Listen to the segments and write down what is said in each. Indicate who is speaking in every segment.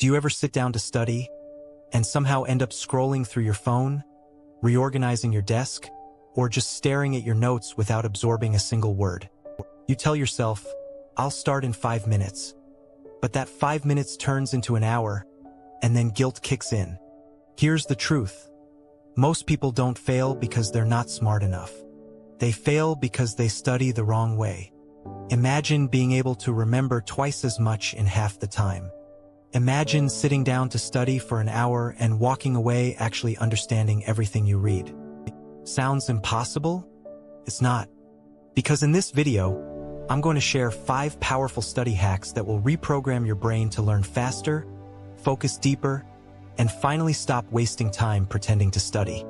Speaker 1: Do you ever sit down to study and somehow end up scrolling through your phone, reorganizing your desk, or just staring at your notes without absorbing a single word? You tell yourself, I'll start in 5 minutes. But that 5 minutes turns into an hour, and then guilt kicks in. Here's the truth. Most people don't fail because they're not smart enough. They fail because they study the wrong way. Imagine being able to remember twice as much in half the time. Imagine sitting down to study for an hour and walking away actually understanding everything you read. Sounds impossible? It's not. Because in this video, I'm going to share 5 powerful study hacks that will reprogram your brain to learn faster, focus deeper, and finally stop wasting time pretending to study.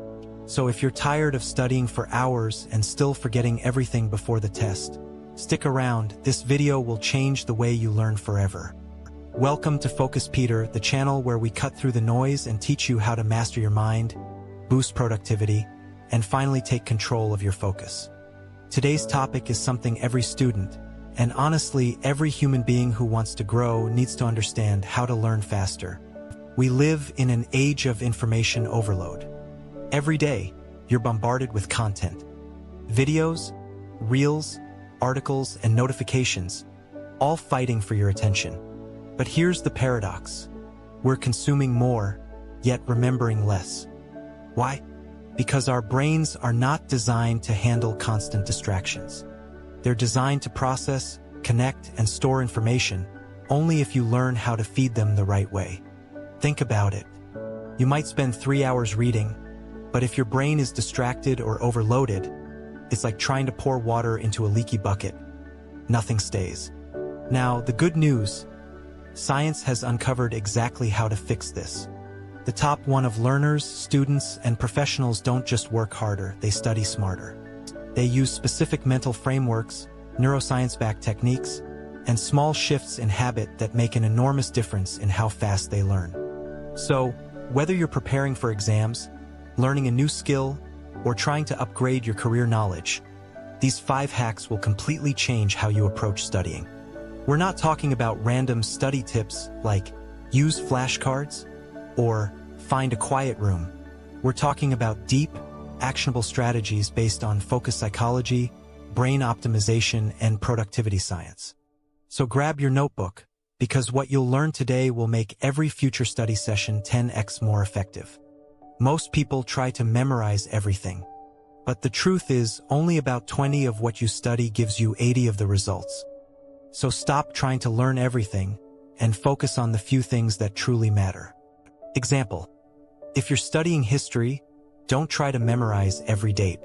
Speaker 1: So if you're tired of studying for hours and still forgetting everything before the test, stick around. This video will change the way you learn forever. Welcome to Focus Peter, the channel where we cut through the noise and teach you how to master your mind, boost productivity, and finally take control of your focus. Today's topic is something every student, and honestly every human being who wants to grow, needs to understand: how to learn faster. We live in an age of information overload. Every day, you're bombarded with content. Videos, reels, articles, and notifications, all fighting for your attention. But here's the paradox. We're consuming more, yet remembering less. Why? Because our brains are not designed to handle constant distractions. They're designed to process, connect, and store information only if you learn how to feed them the right way. Think about it. You might spend 3 hours reading, but if your brain is distracted or overloaded, it's like trying to pour water into a leaky bucket. Nothing stays. Now, the good news: science has uncovered exactly how to fix this. The top one of learners, students, and professionals don't just work harder, they study smarter. They use specific mental frameworks, neuroscience-backed techniques, and small shifts in habit that make an enormous difference in how fast they learn. So, whether you're preparing for exams, learning a new skill, or trying to upgrade your career knowledge, these 5 hacks will completely change how you approach studying. We're not talking about random study tips like use flashcards or find a quiet room. We're talking about deep, actionable strategies based on focus psychology, brain optimization, and productivity science. So grab your notebook, because what you'll learn today will make every future study session 10x more effective. Most people try to memorize everything, but the truth is only about 20 of what you study gives you 80 of the results. So stop trying to learn everything and focus on the few things that truly matter. Example: if you're studying history, don't try to memorize every date.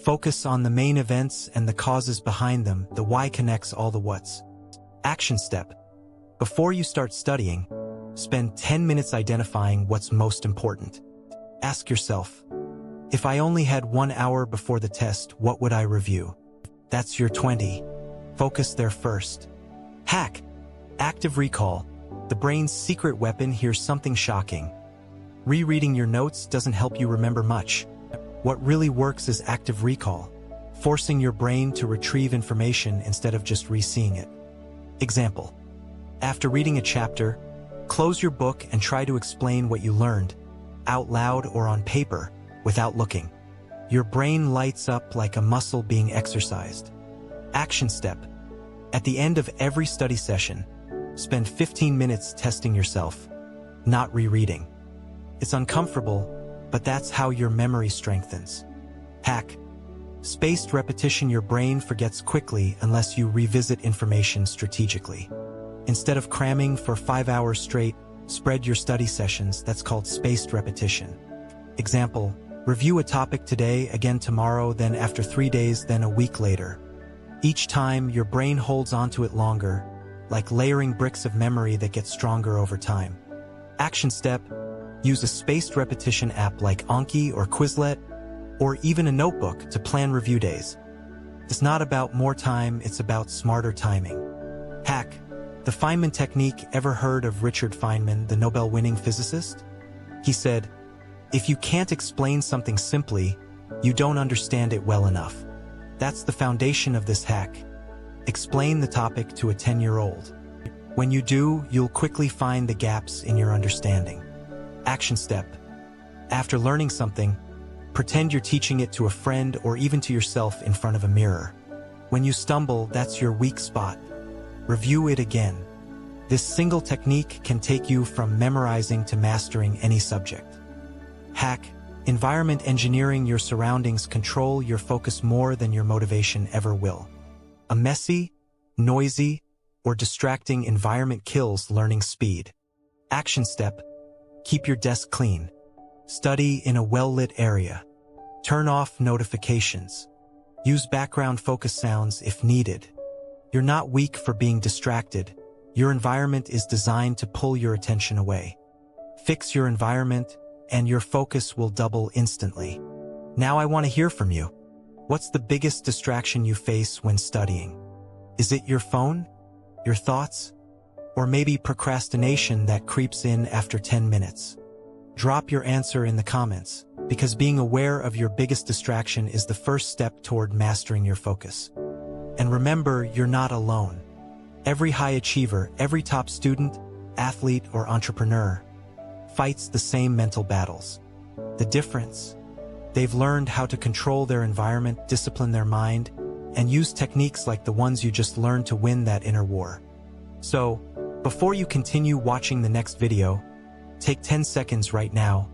Speaker 1: Focus on the main events and the causes behind them. The why connects all the whats. Action step: before you start studying, spend 10 minutes identifying what's most important. Ask yourself, if I only had 1 hour before the test, what would I review? That's your 20. Focus there first. Hack: active recall, the brain's secret weapon. Here's something shocking. Rereading your notes doesn't help you remember much. What really works is active recall, forcing your brain to retrieve information instead of just re-seeing it. Example: after reading a chapter, close your book and try to explain what you learned, out loud or on paper, without looking. Your brain lights up like a muscle being exercised. Action step: at the end of every study session, spend 15 minutes testing yourself, not rereading. It's uncomfortable, but that's how your memory strengthens. Hack: spaced repetition. Your brain forgets quickly unless you revisit information strategically. Instead of cramming for 5 hours straight, spread your study sessions. That's called spaced repetition. Example: review a topic today, again tomorrow, then after 3 days, then a week later. Each time, your brain holds onto it longer, like layering bricks of memory that get stronger over time. Action step: use a spaced repetition app like Anki or Quizlet, or even a notebook to plan review days. It's not about more time, it's about smarter timing. Hack: the Feynman technique. Ever heard of Richard Feynman, the Nobel-winning physicist? He said, if you can't explain something simply, you don't understand it well enough. That's the foundation of this hack. Explain the topic to a 10-year-old. When you do, you'll quickly find the gaps in your understanding. Action step. After learning something, pretend you're teaching it to a friend or even to yourself in front of a mirror. When you stumble, that's your weak spot. Review it again. This single technique can take you from memorizing to mastering any subject. Hack. Environment engineering your surroundings. Control your focus more than your motivation ever will. A messy, noisy, or distracting environment kills learning speed. Action step. Keep your desk clean. Study in a well-lit area. Turn off notifications. Use background focus sounds if needed. You're not weak for being distracted. Your environment is designed to pull your attention away. Fix your environment, and your focus will double instantly. Now I want to hear from you. What's the biggest distraction you face when studying? Is it your phone? Your thoughts? Or maybe procrastination that creeps in after 10 minutes? Drop your answer in the comments, because being aware of your biggest distraction is the first step toward mastering your focus. And remember, you're not alone. Every high achiever, every top student, athlete, or entrepreneur fights the same mental battles. The difference? They've learned how to control their environment, discipline their mind, and use techniques like the ones you just learned to win that inner war. So, before you continue watching the next video, take 10 seconds right now.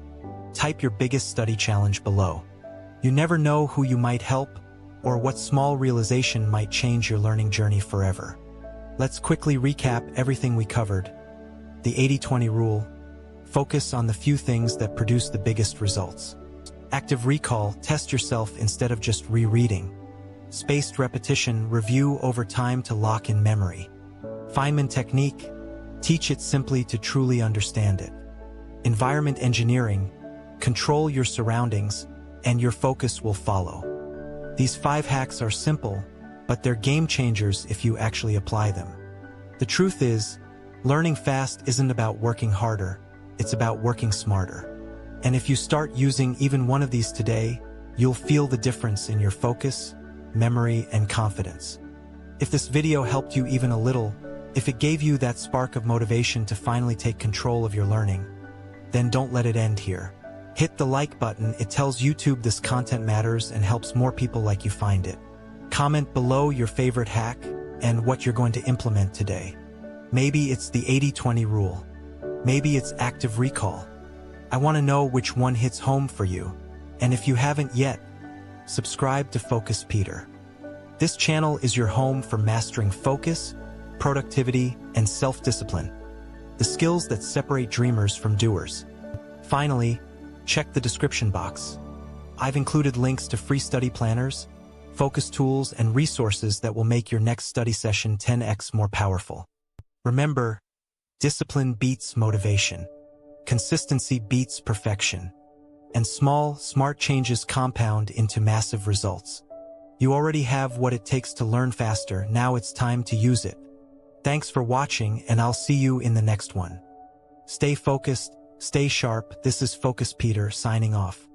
Speaker 1: Type your biggest study challenge below. You never know who you might help, or what small realization might change your learning journey forever. Let's quickly recap everything we covered. The 80-20 rule. Focus on the few things that produce the biggest results. Active recall. Test yourself instead of just rereading. Spaced repetition. Review over time to lock in memory. Feynman technique. Teach it simply to truly understand it. Environment engineering. Control your surroundings, and your focus will follow. These 5 hacks are simple, but they're game changers if you actually apply them. The truth is, learning fast isn't about working harder, it's about working smarter. And if you start using even one of these today, you'll feel the difference in your focus, memory, and confidence. If this video helped you even a little, if it gave you that spark of motivation to finally take control of your learning, then don't let it end here. Hit the like button. It tells YouTube this content matters and helps more people like you find it. Comment below your favorite hack and what you're going to implement today. Maybe it's the 80-20 rule. Maybe it's active recall. I want to know which one hits home for you. And if you haven't yet, subscribe to Focus Peter. This channel is your home for mastering focus, productivity, and self-discipline. The skills that separate dreamers from doers. Finally, check the description box. I've included links to free study planners, focus tools, and resources that will make your next study session 10x more powerful. Remember, discipline beats motivation. Consistency beats perfection. And small, smart changes compound into massive results. You already have what it takes to learn faster. Now it's time to use it. Thanks for watching, and I'll see you in the next one. Stay focused, stay sharp. This is Focus Peter signing off.